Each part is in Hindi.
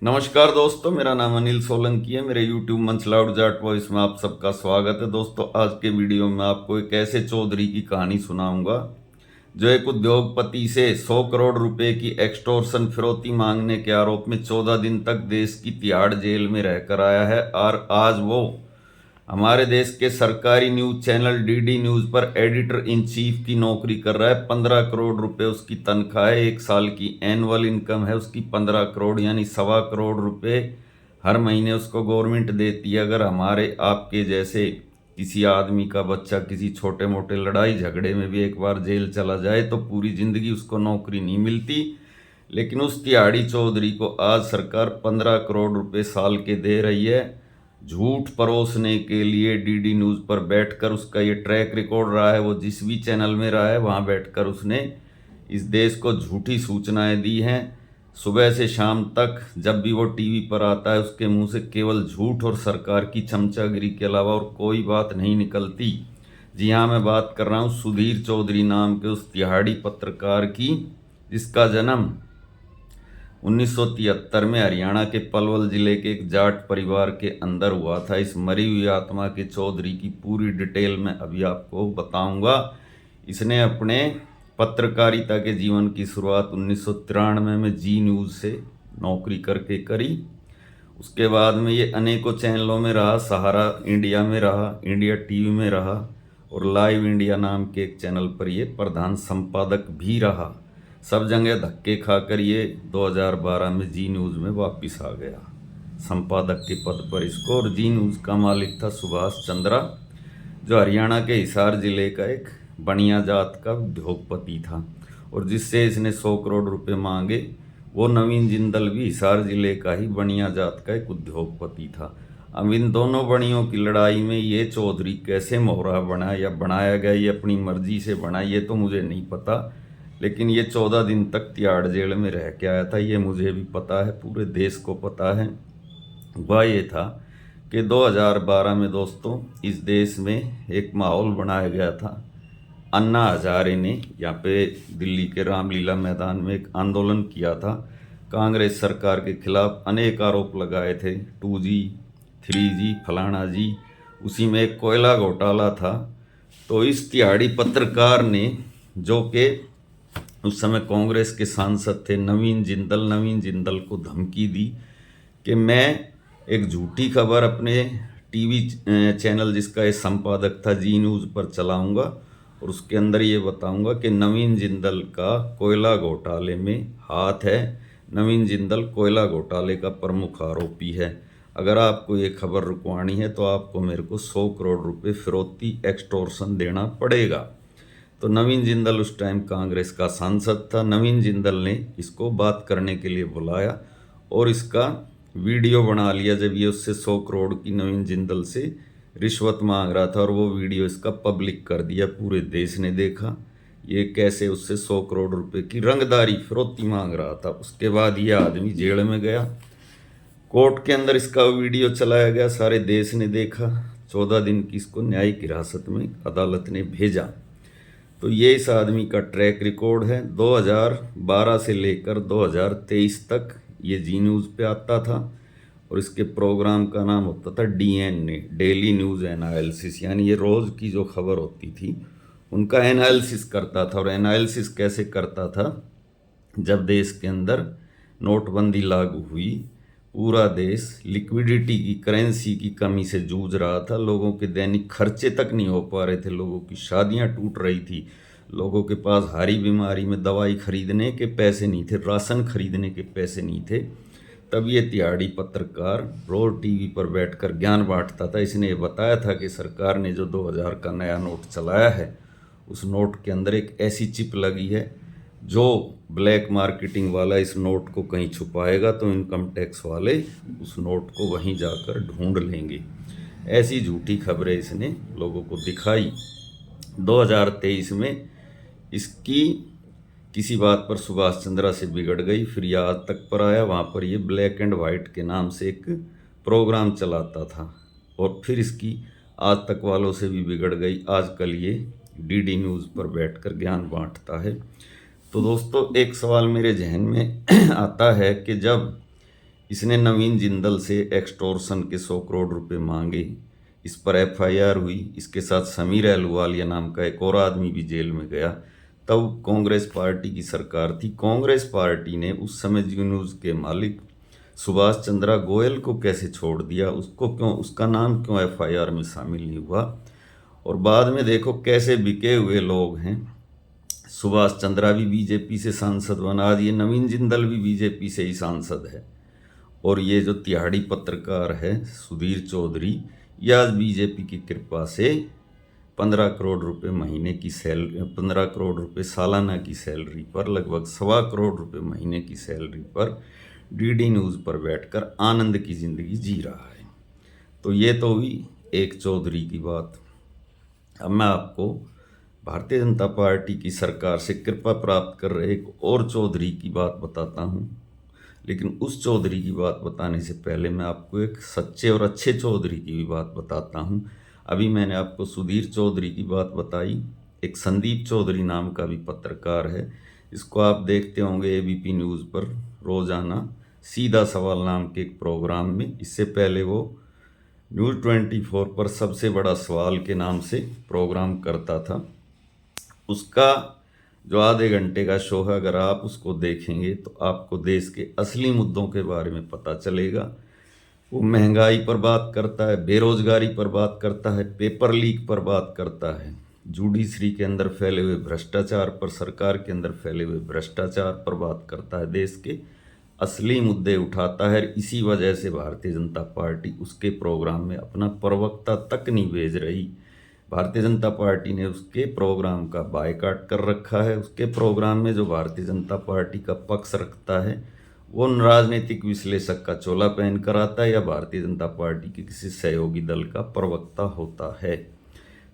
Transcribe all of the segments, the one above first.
नमस्कार दोस्तों, मेरा नाम अनिल सोलंकी है। मेरे YouTube मंच लाउड जाट वॉइस में आप सबका स्वागत है। दोस्तों, आज के वीडियो में आपको एक ऐसे चौधरी की कहानी सुनाऊंगा जो एक उद्योगपति से 100 करोड़ रुपए की एक्सटॉर्शन फिरौती मांगने के आरोप में 14 दिन तक देश की तिहाड़ जेल में रहकर आया है और आज वो हमारे देश के सरकारी न्यूज चैनल डीडी न्यूज पर एडिटर इन चीफ की नौकरी कर रहा है। 15 करोड़ रुपए उसकी तनख्वाह है। 1 साल की एनुअल इनकम है उसकी 15 करोड़, यानी 1.25 करोड़ रुपए हर महीने उसको गवर्नमेंट देती है। अगर हमारे आपके जैसे किसी आदमी का बच्चा किसी छोटे मोटे लड़ाई झगड़े में भी एक बार जेल चला जाए तो पूरी जिंदगी उसको नौकरी नहीं मिलती, लेकिन उस तिहाड़ी चौधरी को आज सरकार 15 करोड़ रुपए साल के दे रही है। झूठ परोसने के लिए डीडी न्यूज़ पर बैठकर उसका ये ट्रैक रिकॉर्ड रहा है। वो जिस भी चैनल में रहा है वहाँ बैठकर उसने इस देश को झूठी सूचनाएं दी हैं। सुबह से शाम तक जब भी वो टीवी पर आता है उसके मुंह से केवल झूठ और सरकार की चमचागिरी के अलावा और कोई बात नहीं निकलती। जी हाँ, मैं बात कर रहा हूँ सुधीर चौधरी नाम के उस तिहाड़ी पत्रकार की, जिसका जन्म 1973 में हरियाणा के पलवल जिले के एक जाट परिवार के अंदर हुआ था। इस मरी हुई आत्मा के चौधरी की पूरी डिटेल में अभी आपको बताऊंगा। इसने अपने पत्रकारिता के जीवन की शुरुआत 1993 में जी न्यूज़ से नौकरी करके करी। उसके बाद में ये अनेकों चैनलों में रहा। सहारा इंडिया में रहा, इंडिया टीवी में रहा और लाइव इंडिया नाम के एक चैनल पर ये प्रधान संपादक भी रहा। सब जगह धक्के खाकर ये 2012 में जी न्यूज़ में वापस आ गया संपादक के पद पर इसको। और जी न्यूज़ का मालिक था सुभाष चंद्रा, जो हरियाणा के हिसार जिले का एक बनिया जात का उद्योगपति था। और जिससे इसने 100 करोड़ रुपए मांगे वो नवीन जिंदल भी हिसार जिले का ही बनिया जात का एक उद्योगपति था। अब इन दोनों बड़ियों की लड़ाई में ये चौधरी कैसे मोहरा बना या बनाया गया, ये अपनी मर्जी से बना, ये तो मुझे नहीं पता। लेकिन ये 14 दिन तक तिहाड़ जेल में रह के आया था, ये मुझे भी पता है, पूरे देश को पता है। वह ये था कि 2012 में दोस्तों इस देश में एक माहौल बनाया गया था। अन्ना हजारे ने यहाँ पे दिल्ली के रामलीला मैदान में एक आंदोलन किया था। कांग्रेस सरकार के खिलाफ अनेक आरोप लगाए थे, 2G 3G फलाना जी। उसी में एक कोयला घोटाला था। तो इस तिहाड़ी पत्रकार ने, जो कि उस समय कांग्रेस के सांसद थे नवीन जिंदल को धमकी दी कि मैं एक झूठी खबर अपने टीवी चैनल जिसका ये संपादक था जी न्यूज़ पर चलाऊंगा और उसके अंदर ये बताऊंगा कि नवीन जिंदल का कोयला घोटाले में हाथ है। नवीन जिंदल कोयला घोटाले का प्रमुख आरोपी है। अगर आपको ये खबर रुकवानी है तो आपको मेरे को 100 करोड़ रुपए फिरौती एक्सटॉर्शन देना पड़ेगा। तो नवीन जिंदल उस टाइम कांग्रेस का सांसद था। नवीन जिंदल ने इसको बात करने के लिए बुलाया और इसका वीडियो बना लिया जब ये उससे 100 करोड़ की नवीन जिंदल से रिश्वत मांग रहा था, और वो वीडियो इसका पब्लिक कर दिया। पूरे देश ने देखा ये कैसे उससे 100 करोड़ रुपए की रंगदारी फिरौती मांग रहा था। उसके बाद ये आदमी जेल में गया, कोर्ट के अंदर इसका वीडियो चलाया गया, सारे देश ने देखा। 14 दिन की इसको न्यायिक हिरासत में अदालत ने भेजा। तो ये इस आदमी का ट्रैक रिकॉर्ड है। 2012 से लेकर 2023 तक ये जी न्यूज़ पे आता था और इसके प्रोग्राम का नाम होता था DNA, डेली न्यूज़ एनालिसिस। यानी ये रोज़ की जो खबर होती थी उनका एनालिसिस करता था। और एनालिसिस कैसे करता था, जब देश के अंदर नोटबंदी लागू हुई, पूरा देश लिक्विडिटी की, करेंसी की कमी से जूझ रहा था। लोगों के दैनिक खर्चे तक नहीं हो पा रहे थे, लोगों की शादियां टूट रही थी, लोगों के पास हारी बीमारी में दवाई खरीदने के पैसे नहीं थे, राशन खरीदने के पैसे नहीं थे। तब ये तिहाड़ी पत्रकार रोज टीवी पर बैठकर ज्ञान बांटता था। इसने ये बताया था कि सरकार ने जो 2000 का नया नोट चलाया है उस नोट के अंदर एक ऐसी चिप लगी है जो ब्लैक मार्केटिंग वाला इस नोट को कहीं छुपाएगा तो इनकम टैक्स वाले उस नोट को वहीं जाकर ढूंढ लेंगे। ऐसी झूठी खबरें इसने लोगों को दिखाई। 2023 में इसकी किसी बात पर सुभाष चंद्रा से बिगड़ गई, फिर ये आज तक पर आया। वहाँ पर ये ब्लैक एंड वाइट के नाम से एक प्रोग्राम चलाता था और फिर इसकी आज तक वालों से भी बिगड़ गई। आजकल ये डीडी न्यूज़ पर बैठकर ज्ञान बांटता है। तो दोस्तों, एक सवाल मेरे जहन में आता है कि जब इसने नवीन जिंदल से एक्सटॉर्शन के 100 करोड़ रुपए मांगे। इस पर एफआईआर हुई। इसके साथ समीर अहलूवालिया नाम का एक और आदमी भी जेल में गया। तब कांग्रेस पार्टी की सरकार थी। कांग्रेस पार्टी ने उस समय जी न्यूज़ के मालिक सुभाष चंद्रा गोयल को कैसे छोड़ दिया, उसको क्यों, उसका नाम क्यों एफआईआर में शामिल नहीं हुआ। और बाद में देखो कैसे बिके हुए लोग हैं। सुभाष चंद्रा भी बीजेपी से सांसद बना, आज ये नवीन जिंदल भी बीजेपी से ही सांसद है। और ये जो तिहाड़ी पत्रकार है सुधीर चौधरी, ये आज बीजेपी की कृपा से 15 करोड़ रुपए महीने की 15 करोड़ रुपए सालाना की सैलरी पर, लगभग 1.25 करोड़ रुपए महीने की सैलरी पर डीडी न्यूज़ पर बैठकर आनंद की ज़िंदगी जी रहा है। तो ये तो हुई एक चौधरी की बात। अब मैं आपको भारतीय जनता पार्टी की सरकार से कृपा प्राप्त कर रहे एक और चौधरी की बात बताता हूँ। लेकिन उस चौधरी की बात बताने से पहले मैं आपको एक सच्चे और अच्छे चौधरी की भी बात बताता हूँ। अभी मैंने आपको सुधीर चौधरी की बात बताई, एक संदीप चौधरी नाम का भी पत्रकार है। इसको आप देखते होंगे एबीपी न्यूज़ पर रोज़ाना सीधा सवाल नाम के एक प्रोग्राम में। इससे पहले वो न्यूज़ 24 पर सबसे बड़ा सवाल के नाम से प्रोग्राम करता था। उसका जो आधे घंटे का शो है, अगर आप उसको देखेंगे तो आपको देश के असली मुद्दों के बारे में पता चलेगा। वो महंगाई पर बात करता है, बेरोजगारी पर बात करता है, पेपर लीक पर बात करता है, जुडिशरी के अंदर फैले हुए भ्रष्टाचार पर, सरकार के अंदर फैले हुए भ्रष्टाचार पर बात करता है, देश के असली मुद्दे उठाता है। इसी वजह से भारतीय जनता पार्टी उसके प्रोग्राम में अपना प्रवक्ता तक नहीं भेज रही। भारतीय जनता पार्टी ने उसके प्रोग्राम का बायकॉट कर रखा है। उसके प्रोग्राम में जो भारतीय जनता पार्टी का पक्ष रखता है वो राजनीतिक विश्लेषक का चोला पहन कर आता है या भारतीय जनता पार्टी के किसी सहयोगी दल का प्रवक्ता होता है।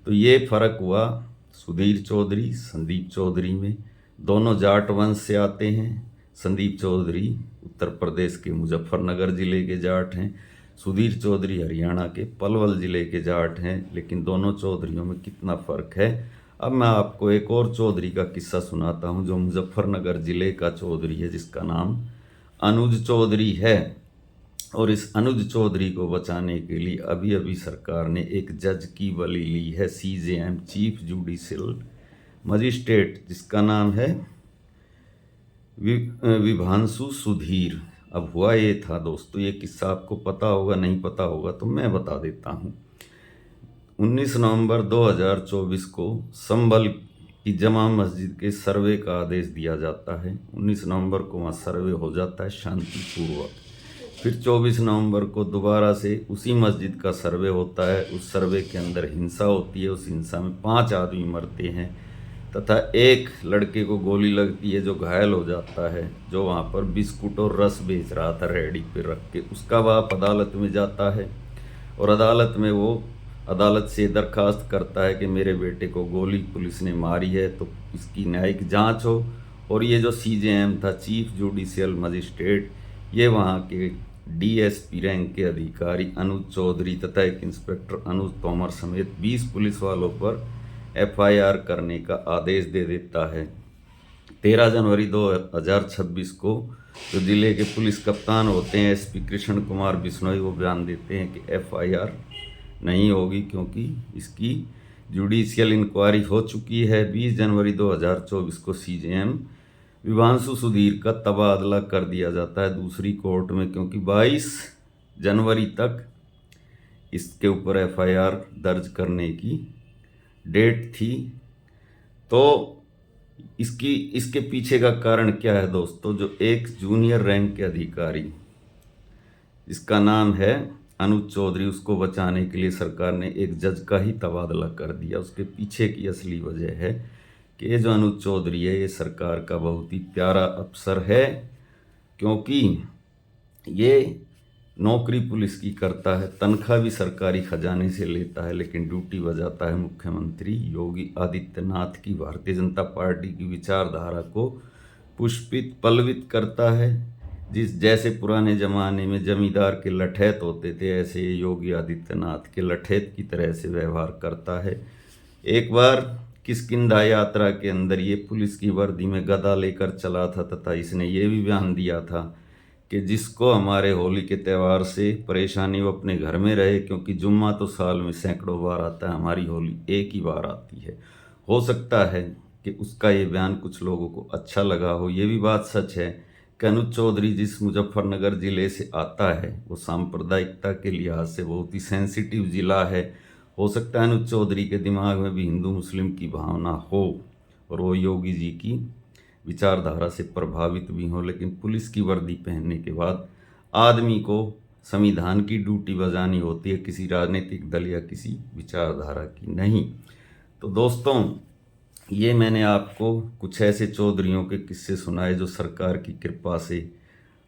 तो ये फर्क हुआ सुधीर चौधरी संदीप चौधरी में। दोनों जाट वंश से आते हैं। संदीप चौधरी उत्तर प्रदेश के मुजफ्फरनगर जिले के जाट हैं, सुधीर चौधरी हरियाणा के पलवल जिले के जाट हैं। लेकिन दोनों चौधरियों में कितना फ़र्क है। अब मैं आपको एक और चौधरी का किस्सा सुनाता हूं जो मुजफ्फरनगर जिले का चौधरी है, जिसका नाम अनुज चौधरी है। और इस अनुज चौधरी को बचाने के लिए अभी अभी सरकार ने एक जज की बलि ली है, सीजेएम चीफ जुडिशियल मजिस्ट्रेट, जिसका नाम है विभांशु सुधीर। अब हुआ ये था दोस्तों, ये किस्सा आपको पता होगा, नहीं पता होगा तो मैं बता देता हूँ। 19 नवंबर 2024 को संभल की जमा मस्जिद के सर्वे का आदेश दिया जाता है। 19 नवंबर को वहाँ सर्वे हो जाता है शांतिपूर्वक। फिर 24 नवंबर को दोबारा से उसी मस्जिद का सर्वे होता है। उस सर्वे के अंदर हिंसा होती है। उस हिंसा में 5 आदमी मरते हैं तथा एक लड़के को गोली लगती है जो घायल हो जाता है, जो वहाँ पर बिस्कुट और रस बेच रहा था रेहड़ी पे रख के। उसका बाप अदालत में जाता है और अदालत में वो अदालत से दरखास्त करता है कि मेरे बेटे को गोली पुलिस ने मारी है तो इसकी न्यायिक जांच हो। और ये जो सीजेएम था, चीफ जुडिशियल मजिस्ट्रेट, ये वहाँ के डीएसपी रैंक के अधिकारी अनुज चौधरी तथा एक इंस्पेक्टर अनुज तोमर समेत 20 पुलिस वालों पर एफआईआर करने का आदेश दे देता है। 13 जनवरी 2026 को जो जिले के पुलिस कप्तान होते हैं एसपी कृष्ण कुमार बिश्नोई, वो बयान देते हैं कि एफआईआर नहीं होगी क्योंकि इसकी जुडिशियल इंक्वायरी हो चुकी है। 20 जनवरी 2024 को सीजेएम विभांशु सुधीर का तबादला कर दिया जाता है दूसरी कोर्ट में, क्योंकि 22 जनवरी तक इसके ऊपर एफआईआर दर्ज करने की डेट थी। तो इसके पीछे का कारण क्या है दोस्तों, जो एक जूनियर रैंक के अधिकारी जिसका नाम है अनुज चौधरी, उसको बचाने के लिए सरकार ने एक जज का ही तबादला कर दिया। उसके पीछे की असली वजह है कि ये जो अनुज चौधरी है ये सरकार का बहुत ही प्यारा अफसर है, क्योंकि ये नौकरी पुलिस की करता है, तनख्वाह भी सरकारी खजाने से लेता है, लेकिन ड्यूटी बजाता है मुख्यमंत्री योगी आदित्यनाथ की भारतीय जनता पार्टी की विचारधारा को पुष्पित पल्लवित करता है। जैसे पुराने ज़माने में जमींदार के लठैत होते थे, ऐसे योगी आदित्यनाथ के लठैत की तरह से व्यवहार करता है। एक बार किष्किंधा यात्रा के अंदर ये पुलिस की वर्दी में गदा लेकर चला था तथा इसने ये भी बयान दिया था कि जिसको हमारे होली के त्यौहार से परेशानी वो अपने घर में रहे, क्योंकि जुम्मा तो साल में सैकड़ों बार आता है, हमारी होली एक ही बार आती है। हो सकता है कि उसका ये बयान कुछ लोगों को अच्छा लगा हो। ये भी बात सच है कि अनुज चौधरी जिस मुजफ्फरनगर ज़िले से आता है वो सांप्रदायिकता के लिहाज से बहुत ही सेंसिटिव ज़िला है। हो सकता है अनुज चौधरी के दिमाग में भी हिंदू मुस्लिम की भावना हो और वो योगी जी की विचारधारा से प्रभावित भी हों, लेकिन पुलिस की वर्दी पहनने के बाद आदमी को संविधान की ड्यूटी बजानी होती है, किसी राजनीतिक दल या किसी विचारधारा की नहीं। तो दोस्तों, ये मैंने आपको कुछ ऐसे चौधरियों के किस्से सुनाए जो सरकार की कृपा से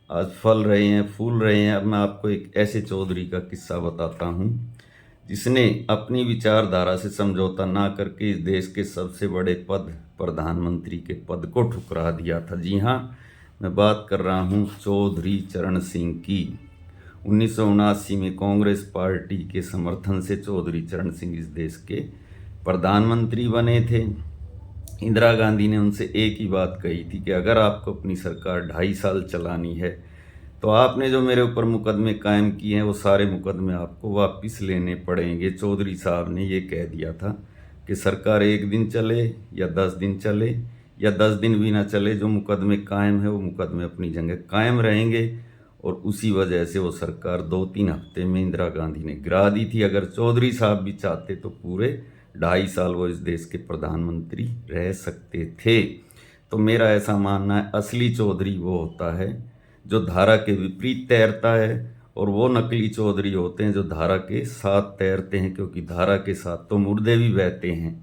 आज फल रहे हैं, फूल रहे हैं। अब मैं आपको एक ऐसे चौधरी का किस्सा बताता हूँ जिसने अपनी विचारधारा से समझौता ना करके इस देश के सबसे बड़े पद, प्रधानमंत्री के पद को ठुकरा दिया था। जी हाँ, मैं बात कर रहा हूँ चौधरी चरण सिंह की। 1979 में कांग्रेस पार्टी के समर्थन से चौधरी चरण सिंह इस देश के प्रधानमंत्री बने थे। इंदिरा गांधी ने उनसे एक ही बात कही थी कि अगर आपको अपनी सरकार 2.5 साल चलानी है तो आपने जो मेरे ऊपर मुकदमे कायम किए हैं वो सारे मुकदमे आपको वापस लेने पड़ेंगे। चौधरी साहब ने ये कह दिया था कि सरकार 1 दिन चले या 10 दिन चले या 10 दिन भी ना चले, जो मुकदमे कायम है वो मुकदमे अपनी जगह कायम रहेंगे। और उसी वजह से वो सरकार 2-3 हफ्ते में इंदिरा गांधी ने गिरा दी थी। अगर चौधरी साहब भी चाहते तो पूरे 2.5 साल वो इस देश के प्रधानमंत्री रह सकते थे। तो मेरा ऐसा मानना है, असली चौधरी वो होता है जो धारा के विपरीत तैरता है, और वो नकली चौधरी होते हैं जो धारा के साथ तैरते हैं, क्योंकि धारा के साथ तो मुर्दे भी बहते हैं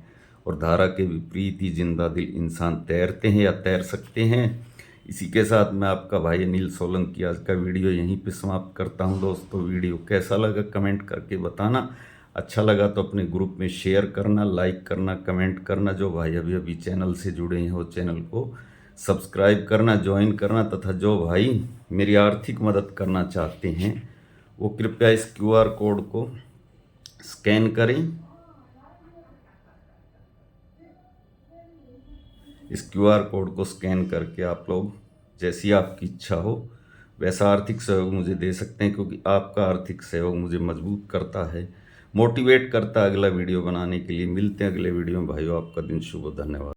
और धारा के विपरीत ही जिंदा दिल इंसान तैरते हैं या तैर सकते हैं। इसी के साथ मैं आपका भाई अनिल सोलंकी आज का वीडियो यहीं पे समाप्त करता हूं। दोस्तों, वीडियो कैसा लगा कमेंट करके बताना। अच्छा लगा तो अपने ग्रुप में शेयर करना, लाइक करना, कमेंट करना। जो भाई अभी अभी चैनल से जुड़े हैं वो चैनल को सब्सक्राइब करना, ज्वाइन करना, तथा जो भाई मेरी आर्थिक मदद करना चाहते हैं वो कृपया इस QR कोड को स्कैन करें। इस QR कोड को स्कैन करके आप लोग जैसी आपकी इच्छा हो वैसा आर्थिक सहयोग मुझे दे सकते हैं, क्योंकि आपका आर्थिक सहयोग मुझे मजबूत करता है, मोटिवेट करता है अगला वीडियो बनाने के लिए। मिलते हैं अगले वीडियो में भाइयों, आपका दिन शुभ हो। धन्यवाद।